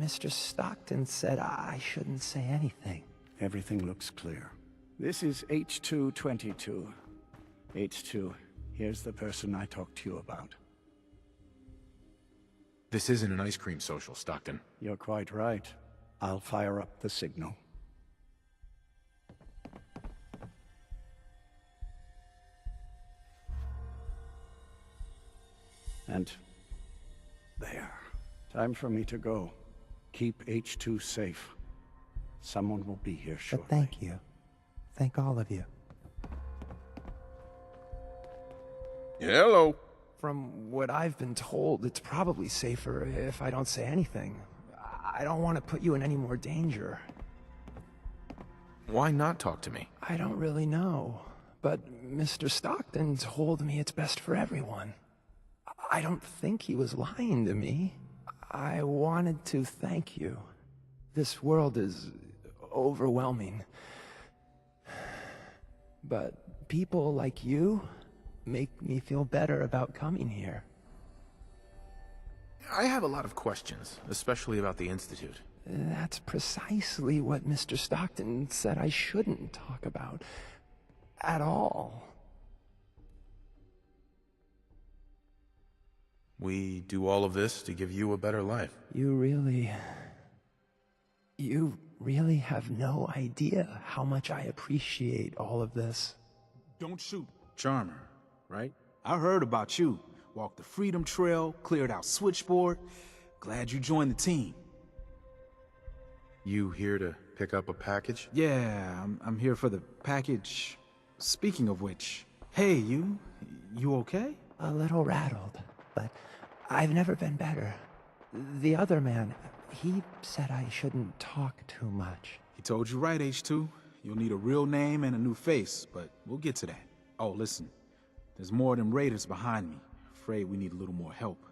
Mr. Stockton said I shouldn't say anything. Everything looks clear. This is H222. H2, here's the person I talked to you about. This isn't an ice cream social, Stockton. You're quite right. I'll fire up the signal. And there. Time for me to go. Keep H2 safe. Someone will be here shortly. But thank you. Thank all of you. Hello. From what I've been told, it's probably safer if I don't say anything. I don't want to put you in any more danger. Why not talk to me? I don't really know, but Mr. Stockton told me it's best for everyone. I don't think he was lying to me. I wanted to thank you. This world is overwhelming. But people like you make me feel better about coming here. I have a lot of questions, especially about the Institute. That's precisely what Mr. Stockton said I shouldn't talk about. At all. We do all of this to give you a better life. You really have no idea how much I appreciate all of this. Don't shoot. Charmer, right? I heard about you. Walked the Freedom Trail, cleared out Switchboard. Glad you joined the team. You here to pick up a package? Yeah, I'm here for the package. Speaking of which, hey, you okay? A little rattled, but I've never been better. The other man, he said I shouldn't talk too much. He told you right, H2. You'll need a real name and a new face, but we'll get to that. Oh, listen, there's more of them raiders behind me. Afraid we need a little more help.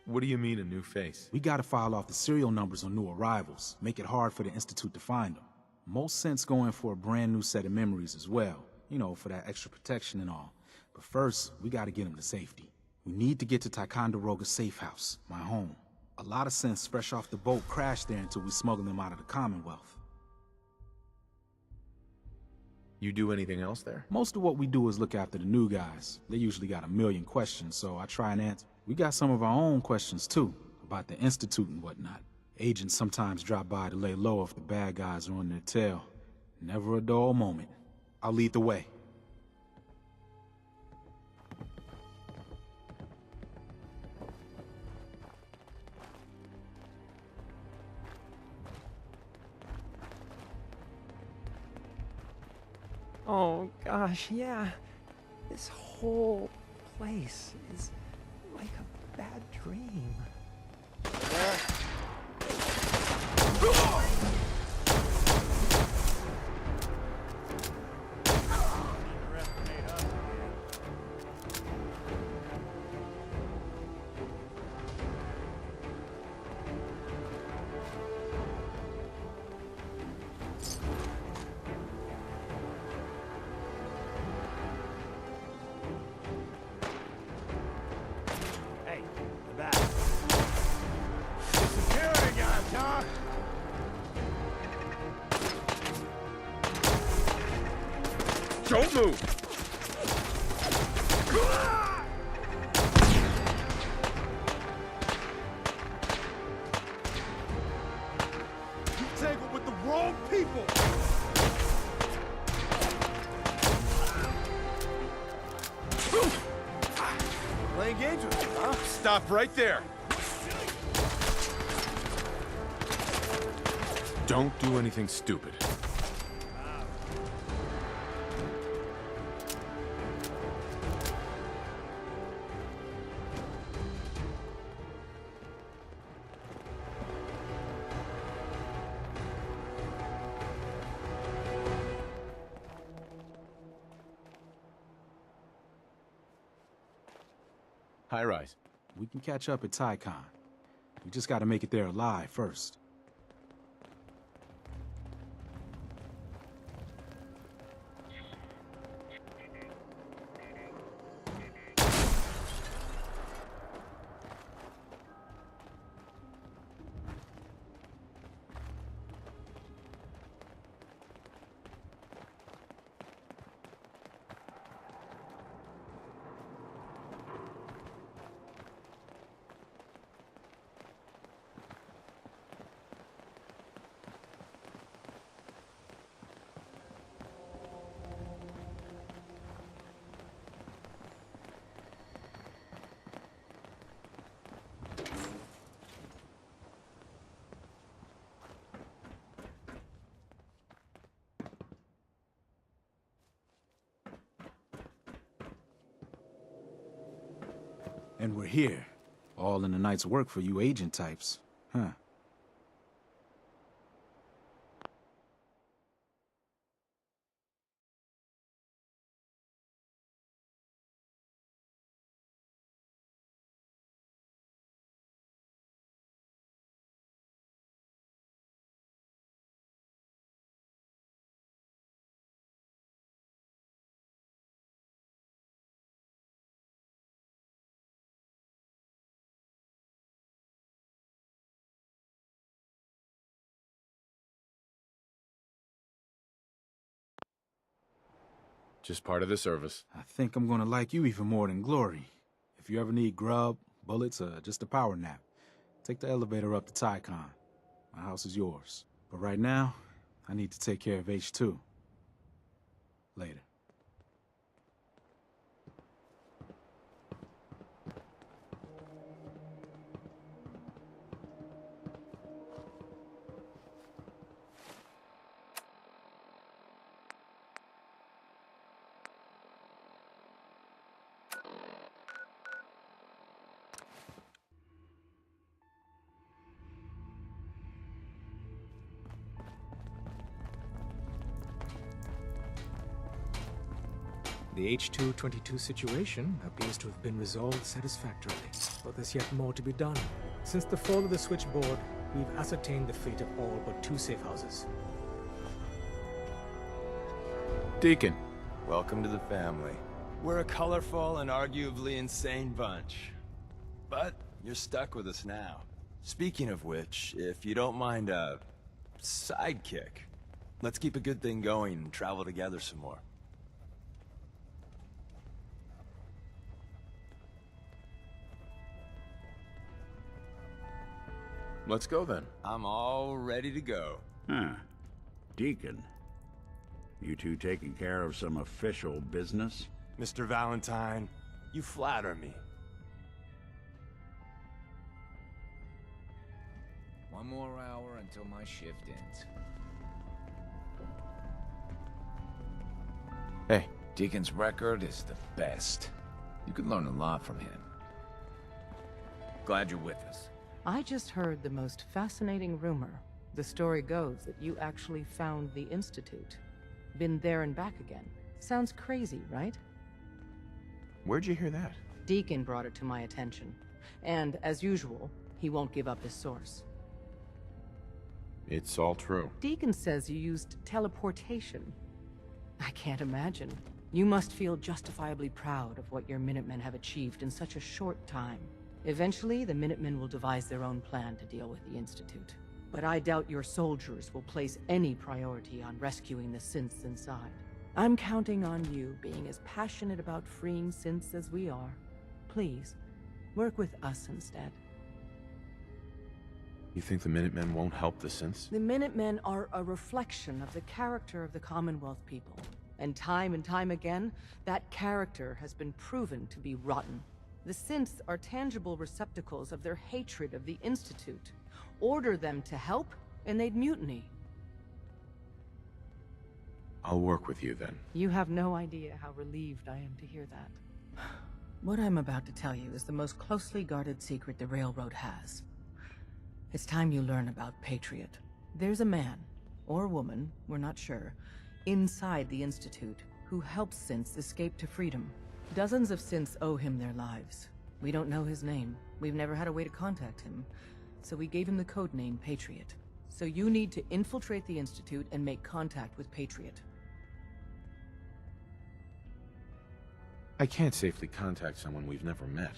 What do you mean, a new face? We gotta file off the serial numbers on new arrivals, make it hard for the Institute to find them. Most sense going for a brand new set of memories as well, you know, for that extra protection and all. But first, we gotta get them to safety. We need to get to Ticonderoga's safe house, my home. A lot of sense fresh off the boat crashed there until we smuggled them out of the Commonwealth. You do anything else there? Most of what we do is look after the new guys. They usually got a million questions, so I try and answer. We got some of our own questions too, about the Institute and whatnot. Agents sometimes drop by to lay low if the bad guys are on their tail. Never a dull moment. I'll lead the way. Oh gosh, yeah. This whole place is like a bad dream. Don't move! You tangled with the wrong people! Playing games with me, huh? Stop right there! Don't do anything stupid. High rise. We can catch up at Tycon. We just gotta make it there alive first. And we're here. All in a night's work for you agent types. Huh. Just part of the service. I think I'm gonna like you even more than Glory. If you ever need grub, bullets, or just a power nap, take the elevator up to Tycon. My house is yours. But right now, I need to take care of H2. Later. The H-222 situation appears to have been resolved satisfactorily, but there's yet more to be done. Since the fall of the switchboard, we've ascertained the fate of all but 2 safe houses. Deacon. Welcome to the family. We're a colorful and arguably insane bunch. But you're stuck with us now. Speaking of which, if you don't mind a sidekick, let's keep a good thing going and travel together some more. Let's go then. I'm all ready to go. Huh. Deacon. You two taking care of some official business? Mr. Valentine, you flatter me. One more hour until my shift ends. Hey. Deacon's record is the best. You could learn a lot from him. Glad you're with us. I just heard the most fascinating rumor. The story goes that you actually found the Institute. Been there and back again. Sounds crazy, right? Where'd you hear that? Deacon brought it to my attention. And, as usual, he won't give up his source. It's all true. Deacon says you used teleportation. I can't imagine. You must feel justifiably proud of what your Minutemen have achieved in such a short time. Eventually, the Minutemen will devise their own plan to deal with the Institute. But I doubt your soldiers will place any priority on rescuing the synths inside. I'm counting on you being as passionate about freeing synths as we are. Please, work with us instead. You think the Minutemen won't help the synths? The Minutemen are a reflection of the character of the Commonwealth people. And time again, that character has been proven to be rotten. The synths are tangible receptacles of their hatred of the Institute. Order them to help, and they'd mutiny. I'll work with you then. You have no idea how relieved I am to hear that. What I'm about to tell you is the most closely guarded secret the Railroad has. It's time you learn about Patriot. There's a man, or woman, we're not sure, inside the Institute who helps synths escape to freedom. Dozens of synths owe him their lives. We don't know his name. We've never had a way to contact him. So we gave him the codename Patriot. So you need to infiltrate the Institute and make contact with Patriot. I can't safely contact someone we've never met,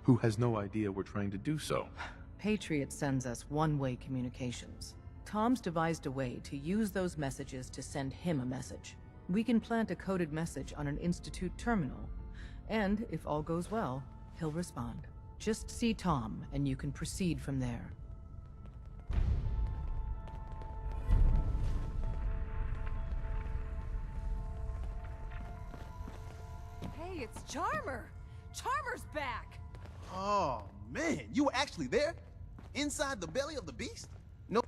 who has no idea we're trying to do so. Patriot sends us one-way communications. Tom's devised a way to use those messages to send him a message. We can plant a coded message on an Institute terminal, and if all goes well, he'll respond. Just see Tom, and you can proceed from there. Hey, it's Charmer! Charmer's back! Oh, man, you were actually there? Inside the belly of the beast? No.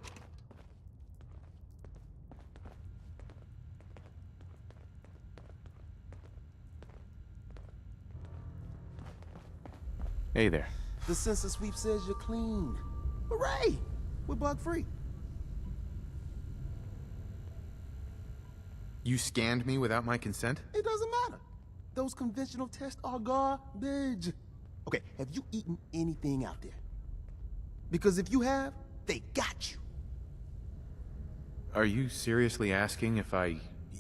Hey there. The sensor sweep says you're clean. Hooray! We're bug-free. You scanned me without my consent? It doesn't matter. Those conventional tests are garbage. Okay, have you eaten anything out there? Because if you have, they got you. Are you seriously asking if I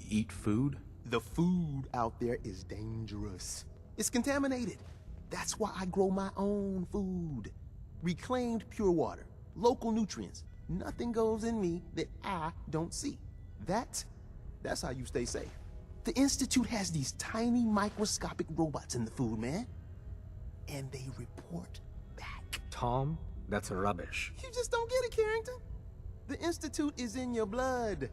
eat food? The food out there is dangerous. It's contaminated. That's why I grow my own food. Reclaimed pure water, local nutrients. Nothing goes in me that I don't see. That's how you stay safe. The Institute has these tiny microscopic robots in the food, man. And they report back. Tom, that's rubbish. You just don't get it, Carrington. The Institute is in your blood.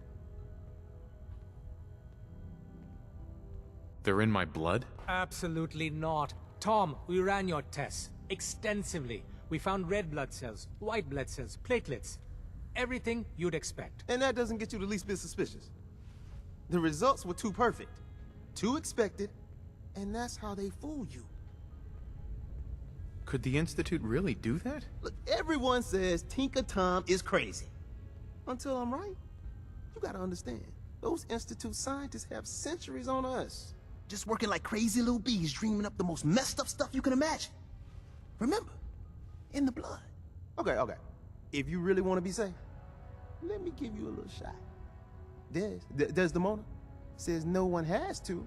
They're in my blood? Absolutely not. Tom, we ran your tests extensively. We found red blood cells, white blood cells, platelets. Everything you'd expect. And that doesn't get you the least bit suspicious. The results were too perfect, too expected, and that's how they fool you. Could the Institute really do that? Look, everyone says Tinker Tom is crazy. Until I'm right. You gotta understand, those Institute scientists have centuries on us. Just working like crazy little bees, dreaming up the most messed up stuff you can imagine. Remember, in the blood. Okay. If you really want to be safe, let me give you a little shot. Desdemona says no one has to,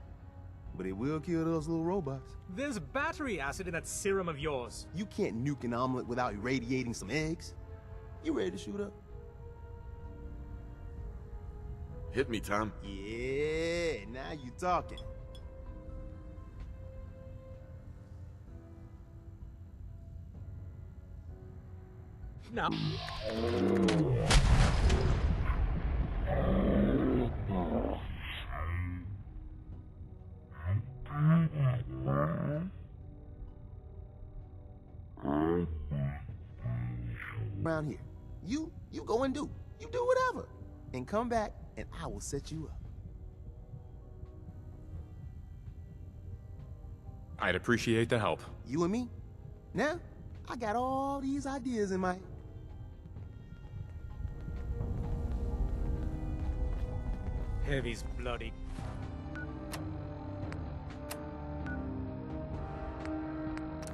but it will kill those little robots. There's battery acid in that serum of yours. You can't nuke an omelet without irradiating some eggs. You ready to shoot up? Hit me, Tom. Yeah, now you talking. Now. Around here, you go and do whatever, and come back, and I will set you up. I'd appreciate the help. You and me. Now, I got all these ideas in my... Heavy's bloody.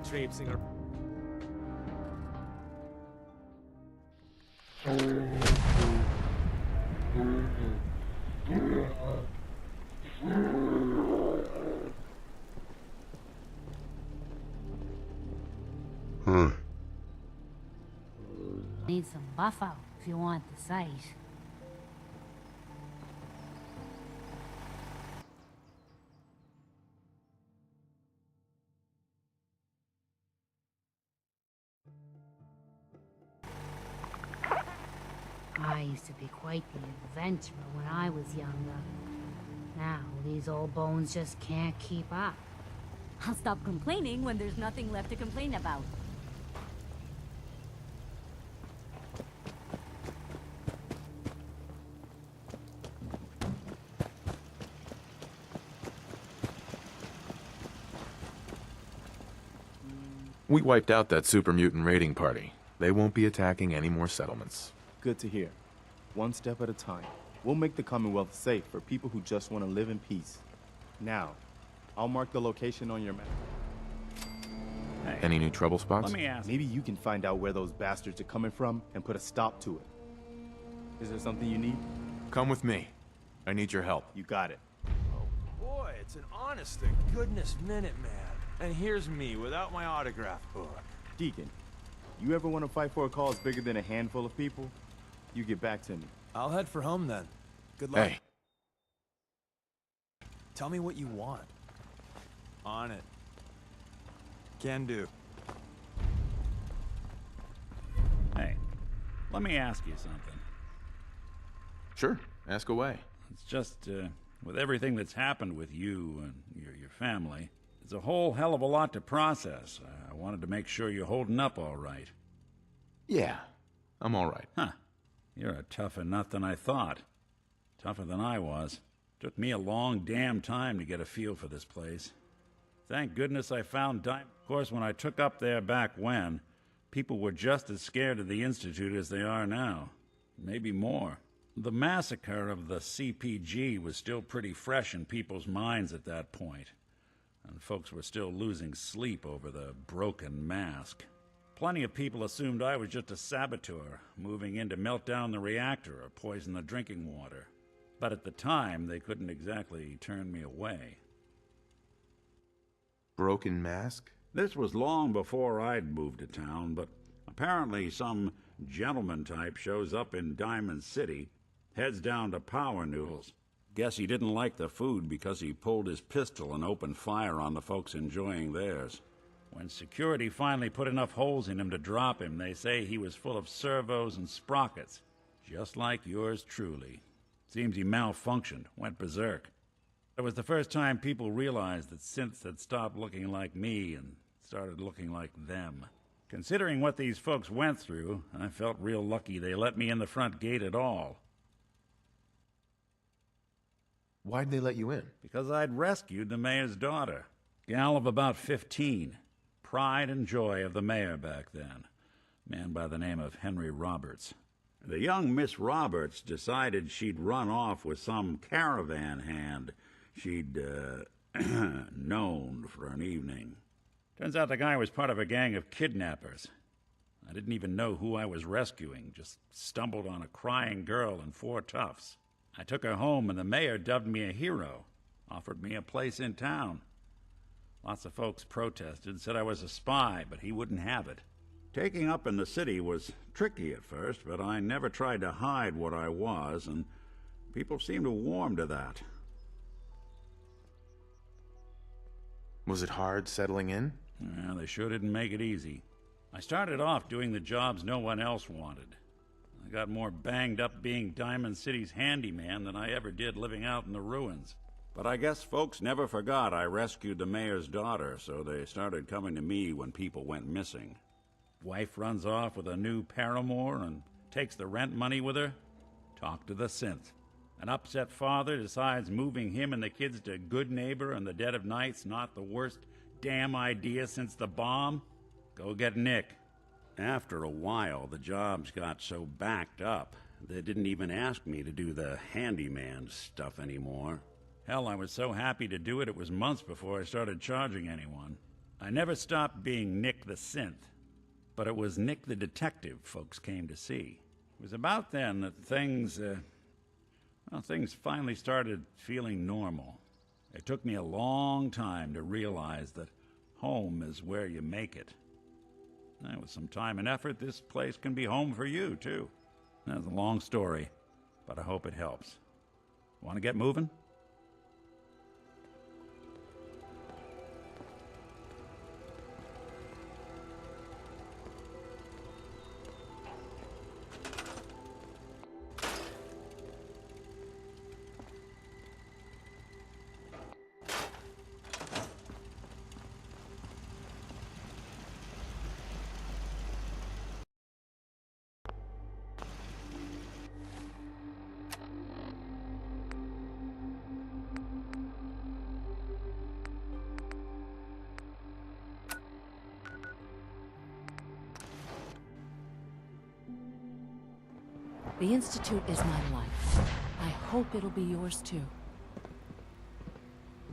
Traipsing her. Need some buffalo if you want the sight. I used to be quite the adventurer when I was younger. Now, these old bones just can't keep up. I'll stop complaining when there's nothing left to complain about. We wiped out that super mutant raiding party. They won't be attacking any more settlements. Good to hear. One step at a time. We'll make the Commonwealth safe for people who just want to live in peace. Now, I'll mark the location on your map. Hey, any new trouble spots? Let me ask. Maybe you can find out where those bastards are coming from and put a stop to it. Is there something you need? Come with me. I need your help. You got it. Oh boy, it's an honest to goodness minute, man. And here's me without my autograph book. Deacon, you ever want to fight for a cause bigger than a handful of people? You get back to me. I'll head for home then. Good luck. Hey. Tell me what you want. On it. Can do. Hey, let me ask you something. Sure, ask away. It's just, with everything that's happened with you and your family, it's a whole hell of a lot to process. I wanted to make sure you're holding up all right. Yeah, I'm all right. Huh. You're a tougher nut than I thought. Tougher than I was. Took me a long damn time to get a feel for this place. Thank goodness I found Diamond. Of course, when I took up there back when, people were just as scared of the Institute as they are now. Maybe more. The massacre of the CPG was still pretty fresh in people's minds at that point, and folks were still losing sleep over the broken mask. Plenty of people assumed I was just a saboteur, moving in to melt down the reactor or poison the drinking water. But at the time, they couldn't exactly turn me away. Broken mask? This was long before I'd moved to town, but apparently some gentleman type shows up in Diamond City, heads down to Power Noodles. Guess he didn't like the food because he pulled his pistol and opened fire on the folks enjoying theirs. When security finally put enough holes in him to drop him, they say he was full of servos and sprockets, just like yours truly. Seems he malfunctioned, went berserk. It was the first time people realized that synths had stopped looking like me and started looking like them. Considering what these folks went through, I felt real lucky they let me in the front gate at all. Why'd they let you in? Because I'd rescued the mayor's daughter. Gal of about 15. Pride and joy of the mayor back then. Man by the name of Henry Roberts. The young Miss Roberts decided she'd run off with some caravan hand she'd, known for an evening. Turns out the guy was part of a gang of kidnappers. I didn't even know who I was rescuing, just stumbled on a crying girl and 4 toughs. I took her home and the mayor dubbed me a hero, offered me a place in town. Lots of folks protested, said I was a spy, but he wouldn't have it. Taking up in the city was tricky at first, but I never tried to hide what I was, and people seemed to warm to that. Was it hard settling in? Yeah, they sure didn't make it easy. I started off doing the jobs no one else wanted. I got more banged up being Diamond City's handyman than I ever did living out in the ruins. But I guess folks never forgot I rescued the mayor's daughter, so they started coming to me when people went missing. Wife runs off with a new paramour and takes the rent money with her. Talk to the synth. An upset father decides moving him and the kids to Good Neighbor in the dead of night's not the worst damn idea since the bomb. Go get Nick. After a while, the jobs got so backed up, they didn't even ask me to do the handyman stuff anymore. Hell, I was so happy to do it, it was months before I started charging anyone. I never stopped being Nick the Synth, but it was Nick the Detective folks came to see. It was about then that things finally started feeling normal. It took me a long time to realize that home is where you make it. And with some time and effort, this place can be home for you, too. That's a long story, but I hope it helps. Want to get moving? The Institute is my life. I hope it'll be yours too.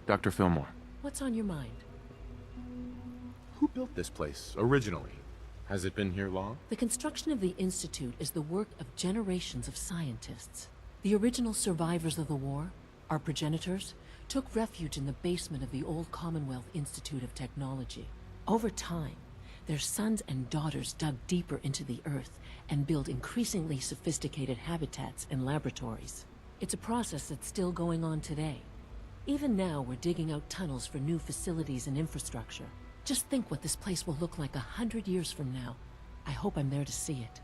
Dr. Fillmore, What's on your mind? who built this place originally? Has it been here long? The construction of the Institute is the work of generations of scientists. The original survivors of the war, our progenitors, took refuge in the basement of the old Commonwealth Institute of Technology. Over time, their sons and daughters dug deeper into the earth and built increasingly sophisticated habitats and laboratories. It's a process that's still going on today. Even now, we're digging out tunnels for new facilities and infrastructure. Just think what this place will look like 100 years from now. I hope I'm there to see it.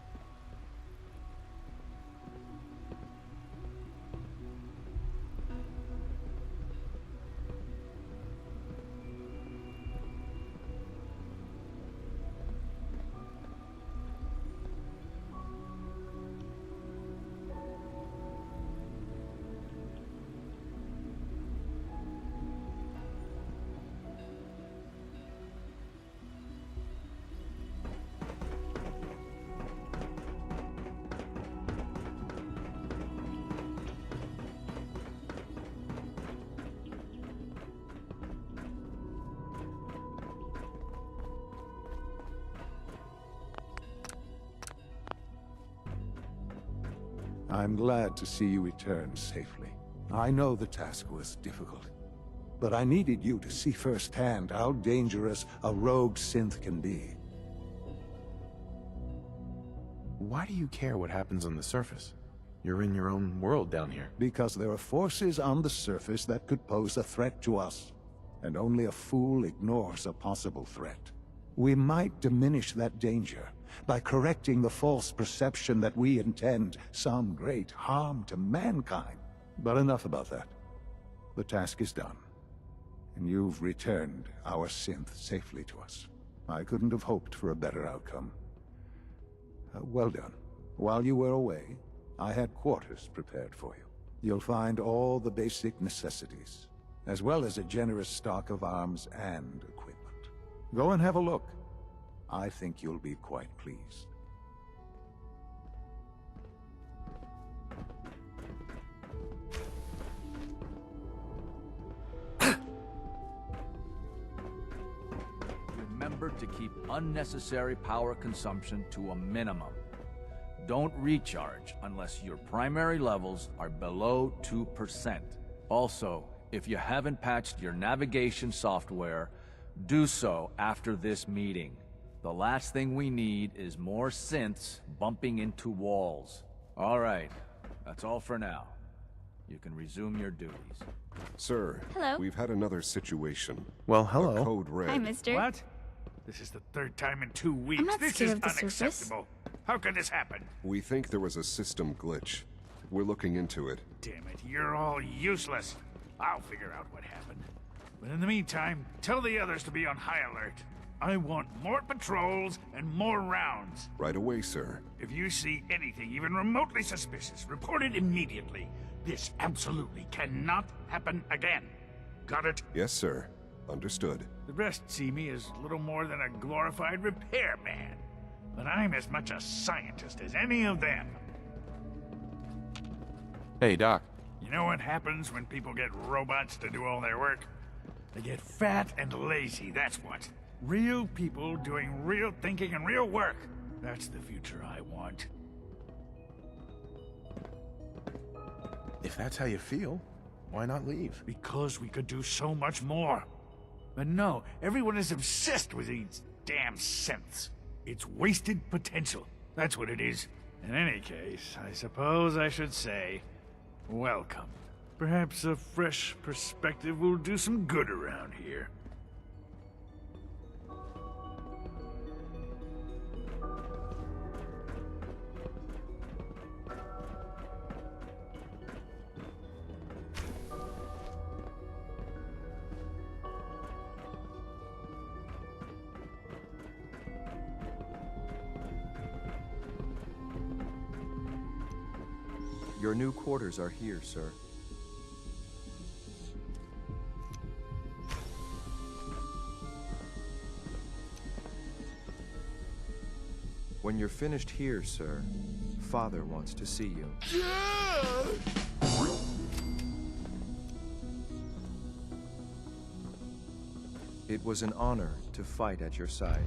I'm glad to see you return safely. I know the task was difficult, but I needed you to see firsthand how dangerous a rogue synth can be. Why do you care what happens on the surface? You're in your own world down here. Because there are forces on the surface that could pose a threat to us, and only a fool ignores a possible threat. We might diminish that danger by correcting the false perception that we intend some great harm to mankind. But enough about that. The task is done, and you've returned our synth safely to us. I couldn't have hoped for a better outcome. Well done. While you were away, I had quarters prepared for you. You'll find all the basic necessities, as well as a generous stock of arms and equipment. Go and have a look. I think you'll be quite pleased. Remember to keep unnecessary power consumption to a minimum. Don't recharge unless your primary levels are below 2%. Also, if you haven't patched your navigation software, do so after this meeting. The last thing we need is more synths bumping into walls. All right, that's all for now. You can resume your duties. Sir, Hello. we've had another situation. Well, hello. A code red. Hi, mister. What? This is the third time in 2 weeks. I'm not This scared is of the surface. unacceptable. How could this happen? We think there was a system glitch. We're looking into it. Damn it, you're all useless. I'll figure out what happened. But in the meantime, tell the others to be on high alert. I want more patrols and more rounds. Right away, sir. If you see anything even remotely suspicious, report it immediately. This absolutely cannot happen again. Got it? Yes, sir. Understood. The rest see me as little more than a glorified repairman. But I'm as much a scientist as any of them. Hey, Doc. You know what happens when people get robots to do all their work? They get fat and lazy, that's what. Real people doing real thinking and real work. That's the future I want. If that's how you feel, why not leave? Because we could do so much more. But no, everyone is obsessed with these damn synths. It's wasted potential. That's what it is. In any case, I suppose I should say, welcome. Perhaps a fresh perspective will do some good around here. Your new quarters are here, sir. When you're finished here, sir, Father wants to see you. It was an honor to fight at your side.